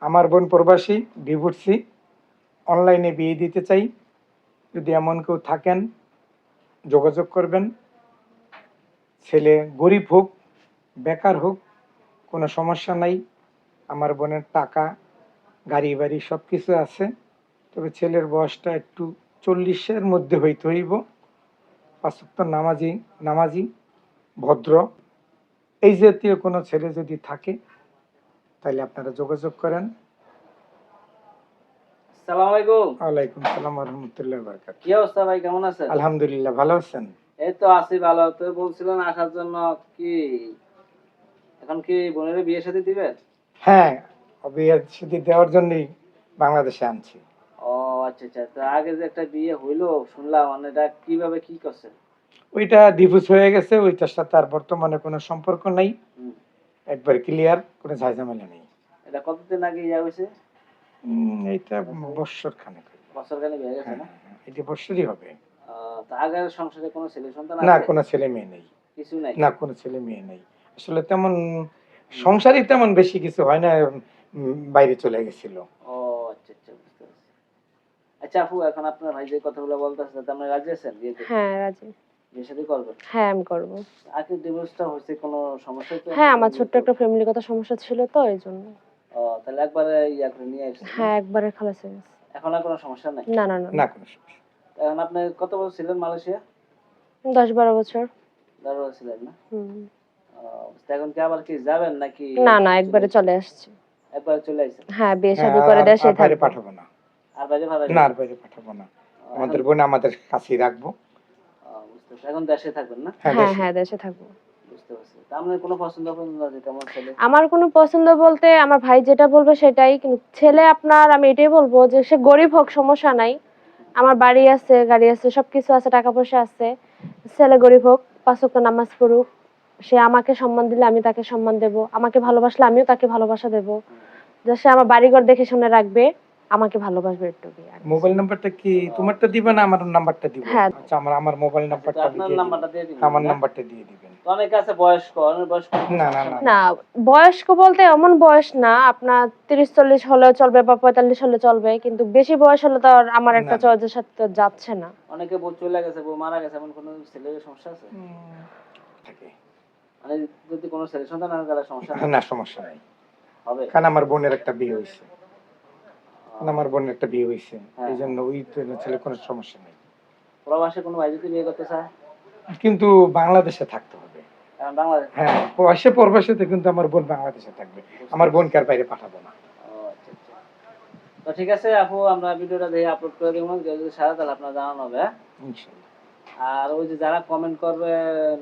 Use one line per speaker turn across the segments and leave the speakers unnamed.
আমার বোন প্রবাসী, ডিভোর্সি, অনলাইনে বিয়ে দিতে চাই। যদি এমন কেউ থাকেন যোগাযোগ করবেন। ছেলে গরিব হোক, বেকার হোক, কোনো সমস্যা নাই। আমার বোনের টাকা, গাড়ি বাড়ি সব কিছু আছে। তবে ছেলের বয়সটা একটু 40-এর মধ্যে হইতে হইব। 5 ওয়াক্ত নামাজি, ভদ্র। এই জাতীয় কোনো ছেলে যদি থাকে তাহলে আপনারা যোগাযোগ করেন।
আসসালামু আলাইকুম।
ওয়ালাইকুম আসসালাম ওয়া রাহমাতুল্লাহি ওয়া বারাকাতুহু।
কি অবস্থা ভাই, কেমন আছেন?
আলহামদুলিল্লাহ, ভালো আছেন?
এই তো আছি ভালো। তো বলছিলেন আসার জন্য, কি এখন কি বোনের বিয়ে শাদী দিবেন?
হ্যাঁ, বিয়ে শাদী দেওয়ার জন্যই বাংলাদেশে আনছি।
ও আচ্ছা আচ্ছা। তো আগে যে একটা বিয়ে হইলো শুনলাম, মানে এটা কিভাবে কি করছেন?
ওইটা ডিভোর্স হয়ে গেছে, ওইটার সাথে আর বর্তমানে কোনো সম্পর্ক নাই।
হুম।
একবার ক্লিয়ার, কোনো ঝামেলা নেই।
এটা কতদিন আগে ইয়া হয়েছে?
এইটা বৎসর খানেক।
বছর খানেক হয়ে গেছে না?
এটা বৎসরই হবে।
তো আগের সংসারে কোনো ছেলে সন্তান
না,
আছে?
কোনো ছেলে মেয়ে নেই।
কিছু নাই?
না, কোনো ছেলে মেয়ে নেই। আসলে তেমন সংসারই তেমন বেশি কিছু হয় না, বাইরে চলে গেছিল।
ও আচ্ছা আচ্ছা, বুঝতে পারছি। আচ্ছা আপু, এখন আপনার ভাই যে কথাগুলো বলতেছে তাতে আপনি রাজি আছেন বিয়েতে?
হ্যাঁ, রাজি।
বিয়ে শাদী করবেন?
হ্যাঁ, আমি করব।
আগে ডিভোর্সটা হয়েছে, কোনো সমস্যা তো?
হ্যাঁ, আমার ছোট্ট একটা ফ্যামিলিগত সমস্যা ছিল তো এইজন্য।
ও তাহলে একবারে ইয়া করে নিয়ে আসছেন?
হ্যাঁ, একবারে খালাস হয়ে গেছে।
এখন আর কোনো সমস্যা নাই?
না না না
না,
না।
কোনো সমস্যা।
এখন আপনি কত বছর ছিলেন মালয়েশিয়া?
10-12 বছর।
10 বছর ছিলেন না?
হুম।
তো এখন কি আবার কি যাবেন নাকি?
না না, একবারে চলে আসছি।
একবারে চলে আইছেন?
হ্যাঁ, বিয়ে
হ্যাঁ,
শাদী করে দেশে
আর বাইরে
থাকবো।
পাঠাবো না।
আর বাইরে ভাড়া
না, আর বাইরে পাঠাবো না। আমাদের বোন আমাদের কাছেই রাখবো।
বুঝতে পারছি। এখন দেশে থাকবেন না?
হ্যাঁ,
হ্যাঁ
দেশে।
হ্যাঁ, দেশে থাকবো।
বুঝতে পারছি। তা আপনার কোনো পছন্দ আছে কেমন ছেলে?
আমার কোনো পছন্দ বলতে আমার ভাই যেটা বলবে সেটাই, কিন্তু ছেলে আপনার আমি এটাই বলবো যে সে গরিব হোক সমস্যা নাই। আমার বাড়ি আছে, গাড়ি আছে, সবকিছু আছে, টাকা পয়সা আছে। ছেলে গরিব হোক, 5 ওয়াক্ত নামাজ পড়ুক, সে আমাকে সম্মান দিলে আমি তাকে সম্মান দেব, আমাকে ভালোবাসলে আমিও তাকে ভালোবাসা দেব। যে সে আমার বাড়িঘর দেখে শুনে রাখবে, আমাকে ভালোবাসবে একটুকুই আর কিছু
মোবাইল
না।
নাম্বারটা কি তোমারটা দিবে না আমার নাম্বারটা দিব?
হ্যাঁ।
আচ্ছা, আমার মোবাইল নাম্বারটা
আপনার
দিয়ে
নাম্বারটা
দিবেন।
দিয়ে দিবেন।
আমার নাম্বারটা দিয়ে দিবেন।
তো অনেকে আছে বয়স্ক, অনেক বয়স্ক।
না না না
না, বয়স্ক বলতে এমন বয়স না, আপনার 30-40 হলেও চলবে বা 45 হলে চলবে, কিন্তু বেশি বয়স হলে তো আর আমার একটা
না, না।
চয়েসের সাথে তো যাচ্ছে না।
অনেকে বউ চলে গেছে, বউ মারা গেছে, এমন কোনো ছেলের সমস্যা আছে?
থাকে।
মানে যদি কোনো ছেলে সন্তান আছে তাহলে সমস্যা নাই?
না, সমস্যা নাই।
হবে?
কারণ আমার বোনের একটা বিয়ে হয়েছে।
হ্যাঁ।
এই জন্য ওই ছেলে কোনো সমস্যা নেই।
প্রবাসে কোনো ভাই যদি বিয়ে করতে চায়?
কিন্তু বাংলাদেশে থাকতে হবে।
কারণ বাংলাদেশ।
হ্যাঁ, প্রবাসীতে কিন্তু আমার বোন বাংলাদেশে থাকবে। আমার বোনকে আর বাইরে পাঠাবো না।
আচ্ছা আচ্ছা। তো ঠিক আছে আপু, আমরা ভিডিওটা দেখে আপলোড করে দেবো। কেউ যদি সারা তাহলে আপনার জানানো হবে, হ্যাঁ?
ইনশাআল্লাহ।
আর ওই যে যারা কমেন্ট করবে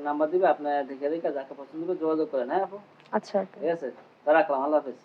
নাম্বার দিবে, আপনার দেখে দেখে যাকে পছন্দ হবে যোগাযোগ করেন, হ্যাঁ আপু?
আচ্ছা,
ঠিক আছে, তো রাখলাম, আল্লাহ হাফেজ।